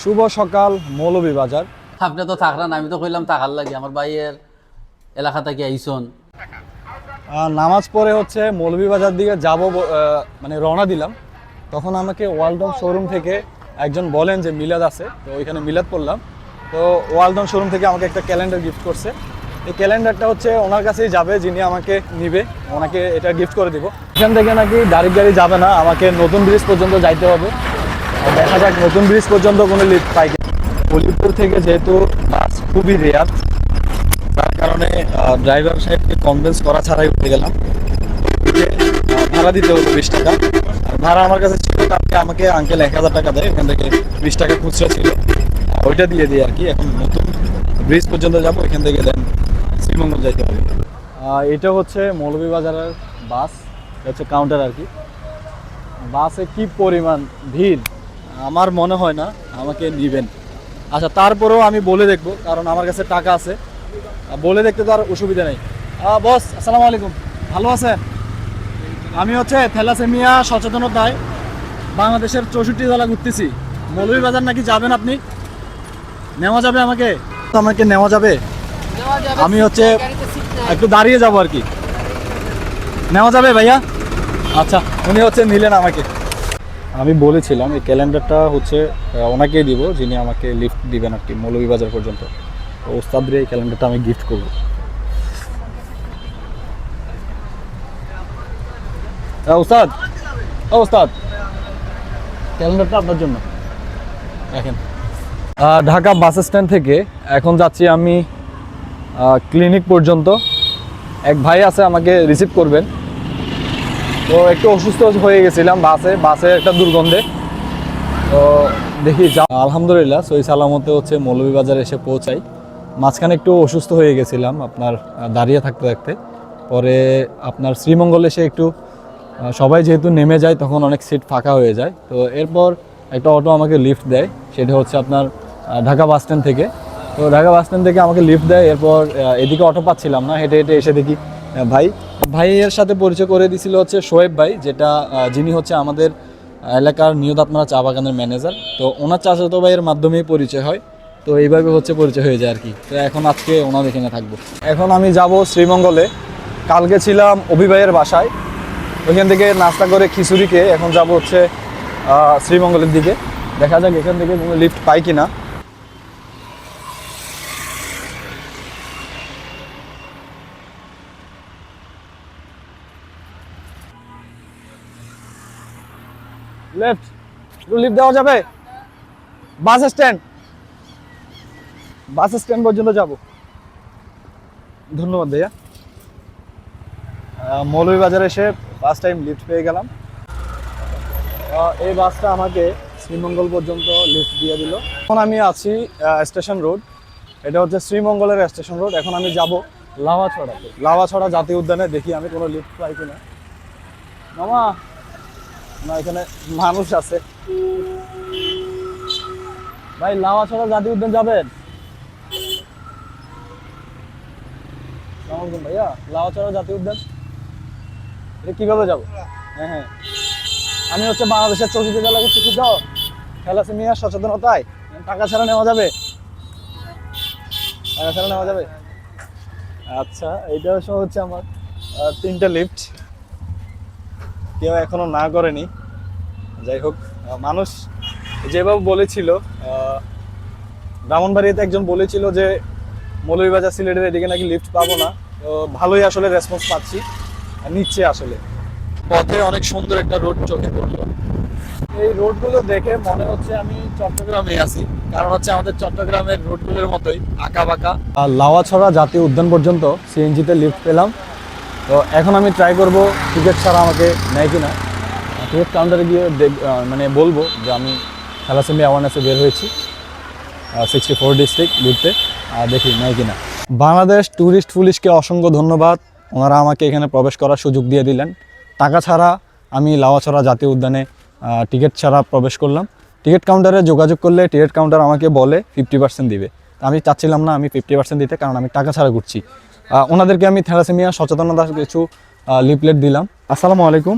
শুভ সকাল মৌলভীবাজার। আপনি তো থাকলেন, আমি তো কইলাম থাকার লাগে আমার ভাইয়ের এলাকা থেকে আইসন। নামাজ পড়ে হচ্ছে মৌলভীবাজার দিকে যাব, মানে রওনা দিলাম। তখন আমাকে ওয়ালটন শোরুম থেকে একজন বলেন যে মিলাদ আছে, তো ওইখানে মিলাদ পড়লাম। তো ওয়ালটন শোরুম থেকে আমাকে একটা ক্যালেন্ডার গিফট করছে। এই ক্যালেন্ডারটা হচ্ছে ওনার কাছেই যাবে, যিনি আমাকে নিবে, ওনাকে এটা গিফট করে দিব। এখান থেকে নাকি ডাইরেক্ট গাড়ি যাবে না, আমাকে নতুন ব্রিজ পর্যন্ত যাইতে হবে। দেখা যাক নতুন ব্রিজ পর্যন্ত কোনো লিফট পাই কিনা। হলিপুর থেকে যেহেতু বাস খুবই রেয়ার, তার কারণে ড্রাইভার সাহেবকে কনভিন্স করা ছাড়াই উঠে গেলাম। ভাড়া দিতে হতো 20 টাকা। ভাড়া আমার কাছে ছিল, তারপরে আমাকে আঙ্কেল 1000 টাকা দেয়, এখান থেকে 20 টাকা খুচরা ছিল, ওইটা দিয়ে দিই আর কি। এখন নতুন ব্রিজ পর্যন্ত যাবো, এখান থেকে দেন শ্রীমঙ্গল যাইতে হবে। এটা হচ্ছে মৌলভীবাজারের বাস, এটা হচ্ছে কাউন্টার আর কি। বাসে কি পরিমাণ ভিড়, আমার মনে হয় না আমাকে নিবেন। আচ্ছা, তারপরেও আমি বলে দেখবো, কারণ আমার কাছে টাকা আছে, বলে দেখতে তো আর অসুবিধা নেই। বস, আসসালামু আলাইকুম, ভালো আছেন? আমি হচ্ছে থ্যালাসেমিয়া সচেতনতায় বাংলাদেশের 64 জেলা ঘুরতেছি। মৌলভীবাজার নাকি যাবেন আপনি? নেওয়া যাবে আমাকে? আমাকে নেওয়া যাবে? আমি হচ্ছে একটু দাঁড়িয়ে যাব আর কি। নেওয়া যাবে ভাইয়া? আচ্ছা, উনি হচ্ছে নিলেন আমাকে। আমি বলেছিলাম এই ক্যালেন্ডারটা হচ্ছে ওনাকেই দিব, যিনি আমাকে লিফট দিবেন আর কি মৌলভীবাজার পর্যন্ত। তো ওস্তাদের এই ক্যালেন্ডারটা আমি গিফট করব। ওস্তাদ, ওস্তাদ, ক্যালেন্ডারটা আপনার জন্য দেখেন। ঢাকা বাস স্ট্যান্ড থেকে এখন যাচ্ছি আমি ক্লিনিক পর্যন্ত। এক ভাই আছে, আমাকে রিসিভ করবেন। তো একটু অসুস্থ হয়ে গেছিলাম বাসে একটা দুর্গন্ধে। তো দেখি আলহামদুলিল্লাহ সহি সালামতে হচ্ছে মৌলভীবাজার এসে পৌঁছাই। মাঝখানে একটু অসুস্থ হয়ে গেছিলাম আপনার দাঁড়িয়ে থাকতে থাকতে। পরে আপনার শ্রীমঙ্গল এসে একটু সবাই যেহেতু নেমে যায়, তখন অনেক সিট ফাঁকা হয়ে যায়। তো এরপর একটা অটো আমাকে লিফট দেয়, সেটা হচ্ছে আপনার ঢাকা বাস স্ট্যান্ড থেকে। তো ঢাকা বাস স্ট্যান্ড থেকে আমাকে লিফট দেয়। এরপর এদিকে অটো পাচ্ছিলাম না, হেঁটে হেঁটে এসে দেখি ভাইয়ের সাথে পরিচয় করে দিয়েছিল হচ্ছে শোয়েব ভাই, যিনি হচ্ছে আমাদের এলাকার নিয়ত আপনারা চা বাগানের ম্যানেজার। তো ওনার চাচাতো ভাইয়ের মাধ্যমেই পরিচয় হয়। তো এইভাবে হচ্ছে পরিচয় হয়ে যায় আর কি। তো এখন আজকে ওনার এখানে থাকবো। এখন আমি যাব শ্রীমঙ্গলে। কালকে ছিলাম অভিভাইয়ের বাসায়, ওইখান থেকে নাস্তা করে খিচুড়ি খেয়ে এখন যাব হচ্ছে শ্রীমঙ্গলের দিকে। দেখা যাক এখান থেকে কোনো লিফট পাই কিনা। লেফট, লিফট দেওয়া যাবে? বাস স্ট্যান্ড পর্যন্ত যাব। ধন্যবাদ ভাইয়া। মৌলভীবাজার এসে ফার্স্ট টাইম লিফট পেয়ে গেলাম। এই বাসটা আমাকে শ্রীমঙ্গল পর্যন্ত লিফট দিয়ে দিল। এখন আমি আছি স্টেশন রোড, এটা হচ্ছে শ্রীমঙ্গলের স্টেশন রোড। এখন আমি যাব লাওয়াছড়াতে, লাওয়াছড়া জাতীয় উদ্যানে। দেখি আমি কোনো লিফট পাই কিনা। মামা, না এখানে মানুষ আছে ভাই। লাওয়াছড়া জাতীয় উদ্যান যাবেন? আসসালামু আলাইকুম ভাইয়া, লাওয়াছড়া জাতীয় উদ্যান এটা কিভাবে যাবো? হ্যাঁ হ্যাঁ, আমি হচ্ছে বাংলাদেশের 64 জেলা ঘুরতেছি, তো থ্যালাসেমিয়া সচেতনতায় টাকা ছাড়া নেওয়া যাবে? টাকা ছাড়া নেওয়া যাবে? আচ্ছা, এইটা হচ্ছে আমার 3টা লিফট, কেউ এখনো না করেনি। যাই হোক, মানুষ যেভাবে বলেছিল, ব্রাহ্মণবাড়িয়াতে একজন বলেছিল যে মৌলভীবাজার সিলেটের এদিকে নাকি লিফট পাবো না। তো ভালোই আসলে রেসপন্স পাচ্ছি, নিচ্ছে আসলে। পথে অনেক সুন্দর একটা রোড চোখে পড়লো। এই রোডগুলো দেখে মনে হচ্ছে আমি চট্টগ্রামে আছি, কারণ হচ্ছে আমাদের চট্টগ্রামের রোডগুলোর মতোই আঁকা বাঁকা। আর লাওয়াছড়া জাতীয় উদ্যান পর্যন্ত সিএনজিতে লিফট পেলাম। তো এখন আমি ট্রাই করব টিকিট ছাড়া আমাকে নেয় কিনা। টিকিট কাউন্টারে গিয়ে মানে বলবো যে আমি থ্যালাসেমিয়া অ্যাওয়ারনেসে বের হয়েছি 64 ডিস্ট্রিক্ট ঘুরতে, দেখি নেয় কিনা। বাংলাদেশ ট্যুরিস্ট পুলিশকে অসংখ্য ধন্যবাদ, ওনারা আমাকে এখানে প্রবেশ করার সুযোগ দিয়ে দিলেন। টাকা ছাড়া আমি লাওয়াছড়া জাতীয় উদ্যানে টিকিট ছাড়া প্রবেশ করলাম। টিকিট কাউন্টারে যোগাযোগ করলে টিকিট কাউন্টার আমাকে বলে 50% দিবে। আমি চাচ্ছিলাম না আমি 50% দিতে, কারণ আমি টাকা ছাড়া ঘুরছি। ওনাদেরকে আমি থ্যালাসেমিয়া সচেতনতার কিছু লিফলেট দিলাম। আসসালামু আলাইকুম,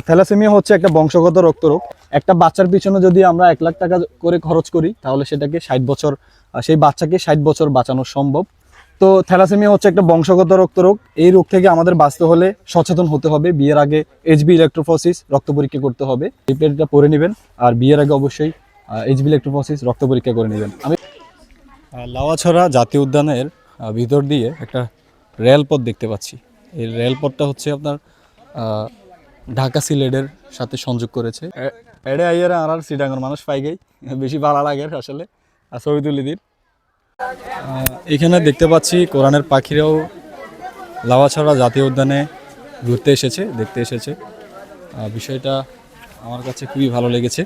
থ্যালাসেমিয়া হচ্ছে একটা বংশগত রক্তরোগ। একটা বাচ্চার পিছনে যদি আমরা 1 লাখ টাকা করে খরচ করি তাহলে সেটাকে 60 বছর সেই বাচ্চাকে 60 বছর বাঁচানো সম্ভব। তো থ্যালাসেমিয়া হচ্ছে একটা বংশগত রক্তরোগ। এই রোগ থেকে আমাদের বাঁচতে হলে সচেতন হতে হবে। বিয়ের আগে এইচবি ইলেকট্রোফোরেসিস রক্ত পরীক্ষা করতে হবে, এই প্যাডটা পরে নেবেন। আর বিয়ের আগে অবশ্যই এইচবি ইলেকট্রোফোরেসিস রক্ত পরীক্ষা করে নেবেন। আমি লাউয়াছড়া জাতীয় উদ্যানের ভিতর দিয়ে একটা রেলপথ দেখতে পাচ্ছি। এই রেলপথটা হচ্ছে আপনার ঢাকা সিলেটের সাথে সংযোগ করেছে। এডে আইয়ারে আর সিটাঙ্গর মানুষ পাই গেই বেশি ভালো লাগে আসলে, আর ছবি তুলি দিন। এখানে দেখতে পাচ্ছি কোরআনের পাখিরাও লাউয়াছড়া জাতীয় উদ্যানে ঘুরতে এসেছে, দেখতে এসেছে। বিষয়টা আমার কাছে খুবই ভালো লেগেছে।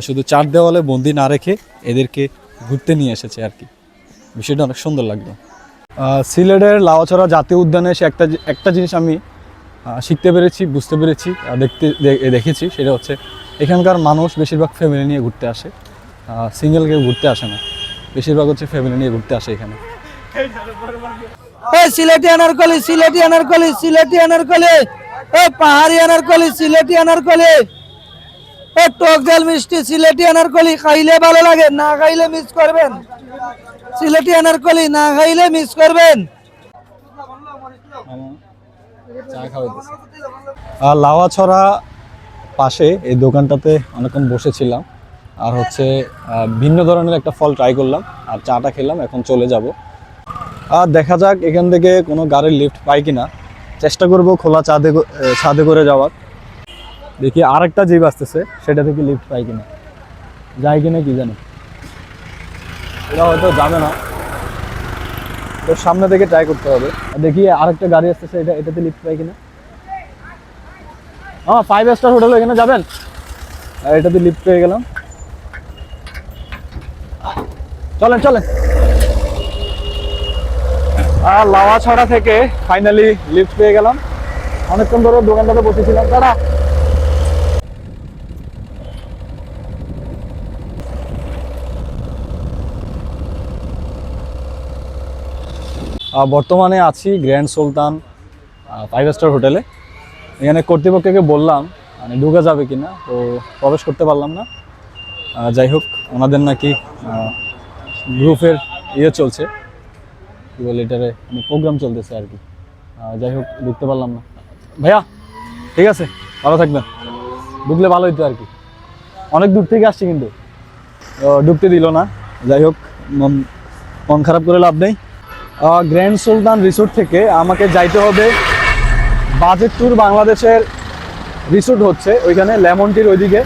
শুধু চার দেওয়ালে বন্দি না রেখে এদেরকে ঘুরতে নিয়ে এসেছে আর কি, বিষয়টা অনেক সুন্দর লাগলো। সিলেটের লাউয়াছড়া জাতীয় উদ্যানে এসে একটা জিনিস আমি শিখতে পেরেছি, বুঝতে পেরেছি, দেখেছি, সেটা হচ্ছে এখানকার মানুষ বেশিরভাগ ফ্যামিলি নিয়ে ঘুরতে আসে, সিঙ্গেল কেউ ঘুরতে আসে না, বেশিরভাগ হচ্ছে ফ্যামিলি নিয়ে ঘুরতে আসে এখানে। সিলেটি আনারকলি, সিলেটি আনারকলি, সিলেটি আনারকলি, পাহাড়ি আনারকলি, সিলেটি আনারকলি, টক ঝাল মিষ্টি সিলেটি আনারকলি, খাইলে ভালো লাগে, না খাইলে মিস করবেন। সিলেটি আনারকলি না খাইলে মিস করবেন। লাউয়াছড়া পাশে এই দোকানটাতে অনেকক্ষণ বসেছিলাম, আর হচ্ছে ভিন্ন ধরনের একটা ফল ট্রাই করলাম আর চাটা খেলাম। এখন চলে যাব, আর দেখা যাক এখান থেকে কোনো গাড়ির লিফট পাই কিনা। চেষ্টা করব খোলা ছাদে করে যাওয়ার। দেখি আরেকটা জিপ আসতেছে, সেটা থেকে লিফট পাই কিনা, যায় কিনা কি জানি। এটা হয়তো যাবে না, তো সামনে থেকে ট্রাই করতে হবে। দেখি আরেকটা গাড়ি আসতেছে, এটাতে লিফট পাই কিনা। 5 স্টার হোটেল, এখানে যাবেন? এটাতে লিফট পেয়ে গেলাম, চলেন চলেন। আর লাউয়াছড়া থেকে ফাইনালি লিফট পেয়ে গেলাম। অনেকক্ষণ ধরে দোকানটাতে বসেছিলাম। দাদা বর্তমানে আছি গ্র্যান্ড সুলতান 5 স্টার হোটেলে। এখানে কর্তৃপক্ষকে বললাম মানে ঢুকা যাবে কিনা, তো প্রবেশ করতে পারলাম না। যাই হোক, ওনাদের নাকি গ্রুপের চলছে, কী বলে এটারে, প্রোগ্রাম চলতেছে আর কি। যাই হোক, ঢুকতে পারলাম না। ভাইয়া ঠিক আছে, ভালো থাকবেন, ঢুকলে ভালো হইতো আর কি। অনেক দূর থেকে আসছি কিন্তু ঢুকতে দিল না। যাই হোক, মন খারাপ করে লাভ নেই। গ্র্যান্ড সুলতান রিসোর্ট থেকে আমাকে যাইতে হবে বাজেট ট্যুর বাংলাদেশের রিসোর্ট হচ্ছে ওইখানে লেমন টির ওইদিকে।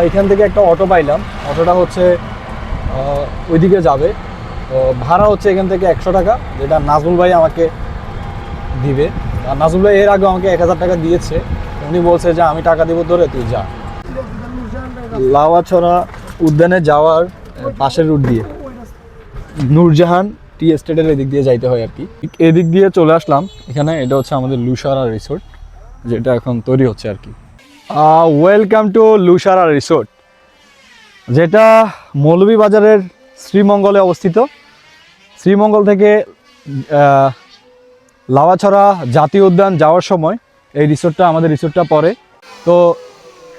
এখান থেকে একটা অটো পাইলাম, অটোটা হচ্ছে ওইদিকে যাবে। তো ভাড়া হচ্ছে এখান থেকে 100 টাকা, যেটা নাজমুল ভাই আমাকে দিবে। আর নাজমুল ভাই এর আগে আমাকে 1000 টাকা দিয়েছে। উনি বলছে যে আমি টাকা দিব তোরে, তুই যা। লাউয়াছড়া উদ্যানে যাওয়ার পাশের রুট দিয়ে নূরজাহান টি এস্টেটের এদিক দিয়ে যাইতে হয় আর কি। এদিক দিয়ে চলে আসলাম এখানে। এটা হচ্ছে আমাদের লুসারা রিসোর্ট, যেটা এখন তৈরি হচ্ছে আর কি। ওয়েলকাম টু লুসারা রিসোর্ট, যেটা মৌলভীবাজারের শ্রীমঙ্গলে অবস্থিত। শ্রীমঙ্গল থেকে লাউয়াছড়া জাতীয় উদ্যান যাওয়ার সময় এই আমাদের রিসোর্টটা পড়ে। তো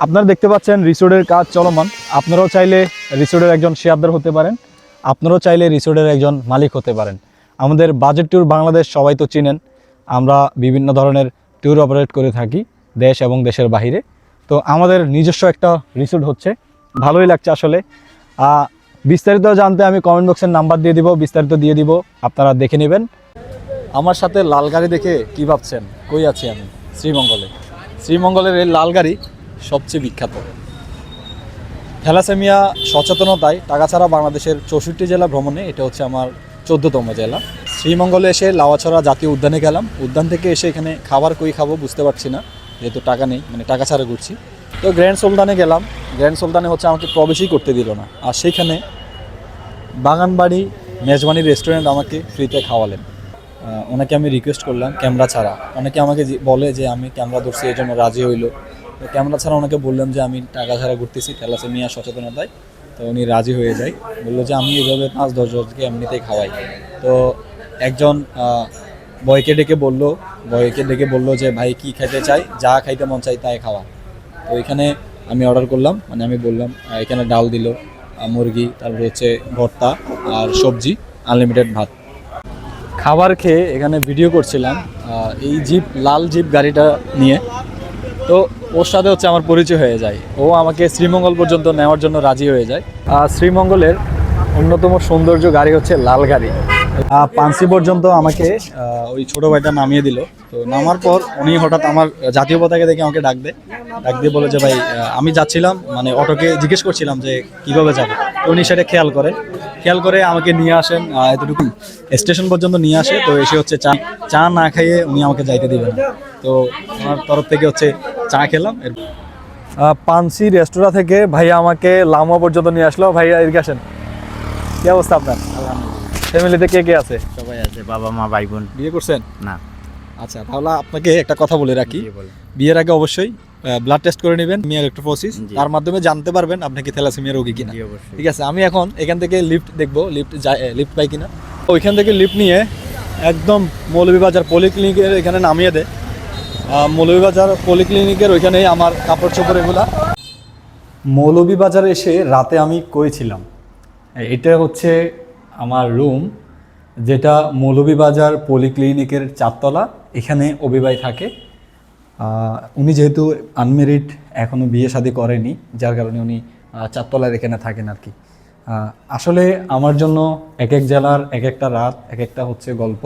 আপনারা দেখতে পাচ্ছেন রিসোর্টের কাজ চলমান। আপনারাও চাইলে রিসোর্টের একজন শেয়ারদার হতে পারেন, আপনারাও চাইলে রিসোর্টের একজন মালিক হতে পারেন। আমাদের বাজেট ট্যুর বাংলাদেশ সবাই তো চিনেন, আমরা বিভিন্ন ধরনের ট্যুর অপারেট করে থাকি দেশ এবং দেশের বাইরে। তো আমাদের নিজস্ব একটা রিসোর্ট হচ্ছে, ভালোই লাগছে আসলে। বিস্তারিত জানতে আমি কমেন্ট বক্সের নাম্বার দিয়ে দিব, বিস্তারিত দিয়ে দিব, আপনারা দেখে নেবেন। আমার সাথে লাল গাড়ি দেখে কি ভাবছেন? কই আছি আমি? শ্রীমঙ্গলে। শ্রীমঙ্গলের এই লাল গাড়ি সবচেয়ে বিখ্যাত। থ্যালাসেমিয়া সচেতনতায় টাকা ছাড়া বাংলাদেশের 64 জেলা ভ্রমণে এটা হচ্ছে আমার 14তম জেলা। শ্রীমঙ্গলে এসে লাউয়াছড়া জাতীয় উদ্যানে গেলাম। উদ্যান থেকে এসে এখানে খাবার কই খাবো বুঝতে পারছি না, যেহেতু টাকা নেই, মানে টাকা ছাড়া ঘুরছি। তো গ্র্যান্ড সুলতানে গেলাম। গ্র্যান্ড সুলতানে হচ্ছে আমাকে প্রবেশই করতে দিল না। আর সেইখানে বাগানবাড়ি মেজবানি রেস্টুরেন্ট আমাকে ফ্রিতে খাওয়ালেন। ওনাকে আমি রিকোয়েস্ট করলাম ক্যামেরা ছাড়া। অনেকে আমাকে বলে যে আমি ক্যামেরা ধরছি, এই জন্য রাজি হইলো। তো ক্যামেরা ছাড়া ওনাকে বললাম যে আমি টাকা ছাড়া ঘুরতেছি থ্যালাসেমিয়া সচেতনতায়। তো উনি রাজি হয়ে যায়, বললো যে আমি এইভাবে 5-10 জনকে এমনিতেই খাওয়াই। তো একজন বয়কে ডেকে বললো বয়কে ডেকে বললো যে ভাই কি খাইতে চাই, যা খাইতে মন চাই তাই খাওয়া। তো এখানে আমি অর্ডার করলাম, মানে আমি বললাম এখানে ডাল দিল, মুরগি, তারপরে হচ্ছে ভর্তা আর সবজি, আনলিমিটেড ভাত। খাবার খেয়ে এখানে ভিডিও করছিলাম এই জিপ, লাল জিপ গাড়িটা নিয়ে। তো ওর সাথে হচ্ছে আমার পরিচয় হয়ে যায়, ও আমাকে শ্রীমঙ্গল পর্যন্ত নেওয়ার জন্য রাজি হয়ে যায়। শ্রীমঙ্গলের অন্যতম সৌন্দর্য গাড়ি হচ্ছে লাল গাড়ি। পানসি পর্যন্ত আমাকে ওই ছোটো ভাইটা নামিয়ে দিল। তো নামার পর উনি হঠাৎ আমার জাতীয় পতাকা দেখে আমাকে ডাক দিয়ে বলে যে ভাই আমি যাচ্ছিলাম, মানে অটোকে জিজ্ঞেস করছিলাম যে কীভাবে যাবো। তো উনি সেটা খেয়াল করে আমাকে নিয়ে আসেন, এতটুকু স্টেশন পর্যন্ত নিয়ে আসে। তো এসে হচ্ছে চা না খাইয়ে উনি আমাকে যাইতে দিবেন না। তো ওনার তরফ থেকে হচ্ছে চা খেলাম। পানসি রেস্তোরাঁ থেকে ভাইয়া আমাকে লামা পর্যন্ত নিয়ে আসলো। ভাইয়া এদিকে আসেন, কি অবস্থা আপনার? ফ্যামিলিতে কে কে আছে? সবাই আছে, বাবা মা ভাই বোন। বিয়ে করছেন? না। আচ্ছা, তাহলে আপনাকে একটা কথা বলে রাখি, বিয়ের আগে অবশ্যই ব্লাড টেস্ট করে নেবেন, মিয়ার ইলেকট্রোফোরেসিস, তার মাধ্যমে জানতে পারবেন আপনি কি থ্যালাসেমিয়া রোগী কিনা। ঠিক আছে, আমি এখন এখান থেকে লিফট দেখবো, লিফট পাই কিনা। ওইখান থেকে লিফট নিয়ে একদম মৌলভীবাজার পলিক্লিনিকের এখানে নামিয়ে দেয়। মৌলভীবাজার পলিক্লিনিকের ওইখানেই আমার কাপড় চোপড় এগুলা। মৌলভীবাজারে এসে রাতে আমি কইছিলাম, এটা হচ্ছে আমার রুম, যেটা মৌলভীবাজার পলিক্লিনিকের 4 তলা। এখানে অবিবাই থাকে। উনি যেহেতু আনমেরিড, এখনও বিয়ে শাদী করেনি, যার কারণে উনি 4 তলার এখানে থাকেন আর কি। আসলে আমার জন্য এক এক জেলার এক একটা রাত, এক একটা হচ্ছে গল্প।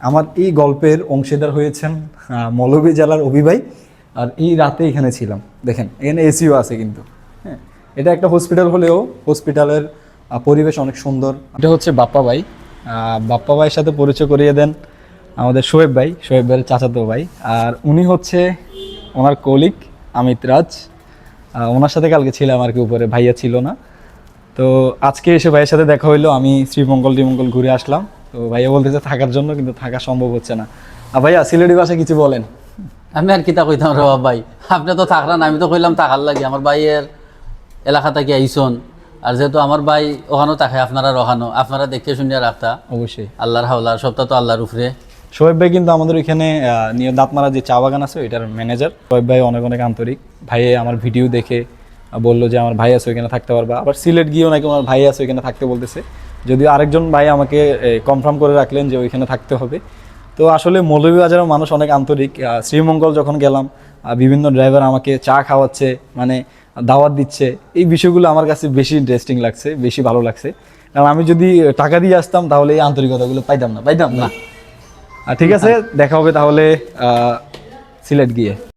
আমার এই গল্পের অংশীদার হয়েছেন মৌলভী জেলার অবিবাই। আর এই রাতে এখানে ছিলাম, দেখেন এখানে এসিও আছে কিন্তু। হ্যাঁ, এটা একটা হসপিটাল হলেও হসপিটালের পরিবেশ অনেক সুন্দর। এটা হচ্ছে বাপ্পা ভাই। বাপ্পা ভাইয়ের সাথে পরিচয় করিয়ে দেন আমাদের শোয়েব ভাইয়ের চাচাতো ভাই। আর উনি হচ্ছে ওনার কলিগ অমিত রাজ। ওনার সাথে কালকে ছিলাম আর কি, উপরে ভাইয়া ছিল না। তো আজকে এসে ভাইয়ের সাথে দেখা হইলো। আমি শ্রীমঙ্গল ঘুরে আসলাম। তো ভাইয়া বলতেছে থাকার জন্য, কিন্তু থাকা সম্ভব হচ্ছে না। ভাইয়া সিলেটি ভাষায় কিছু বলেন। আমি আর কিতা কইতাম রে বাবা ভাই, আপনি তো থাকলেন, আমি তো কইলাম থাকার লাগে। আমার ভাইয়ের এলাকা থেকে আইসন, আর যেহেতু আমার ভাই ওখানেও থাকে, আপনারা ওখানো, আপনারা দেখে শুনিয়া রাখতা। অবশ্যই আল্লাহর হাওলার সবটা তো আল্লাহর উপরে। শোয়েব ভাই কিন্তু আমাদের ওইখানে নিয়ে দাঁতমারা যে চা বাগান আছে ওইটার ম্যানেজার। শোয়েব ভাই অনেক আন্তরিক। ভাইয়ে আমার ভিডিও দেখে বললো যে আমার ভাই আছে ওইখানে থাকতে পারবা। আবার সিলেট গিয়েও নাকি আমার ভাই আছে ওইখানে থাকতে বলতেছে। যদিও আরেকজন ভাই আমাকে কনফার্ম করে রাখলেন যে ওইখানে থাকতে হবে। তো আসলে মৌলভীবাজারের মানুষ অনেক আন্তরিক। শ্রীমঙ্গল যখন গেলাম, বিভিন্ন ড্রাইভার আমাকে চা খাওয়াচ্ছে, মানে দাওয়াত দিচ্ছে। এই বিষয়গুলো আমার কাছে বেশি ইন্টারেস্টিং লাগছে, বেশি ভালো লাগছে। কারণ আমি যদি টাকা দিয়ে আসতাম তাহলে এই আন্তরিকতাগুলো পাইতাম না। ঠিক আছে, দেখা হবে তাহলে সিলেট গিয়ে।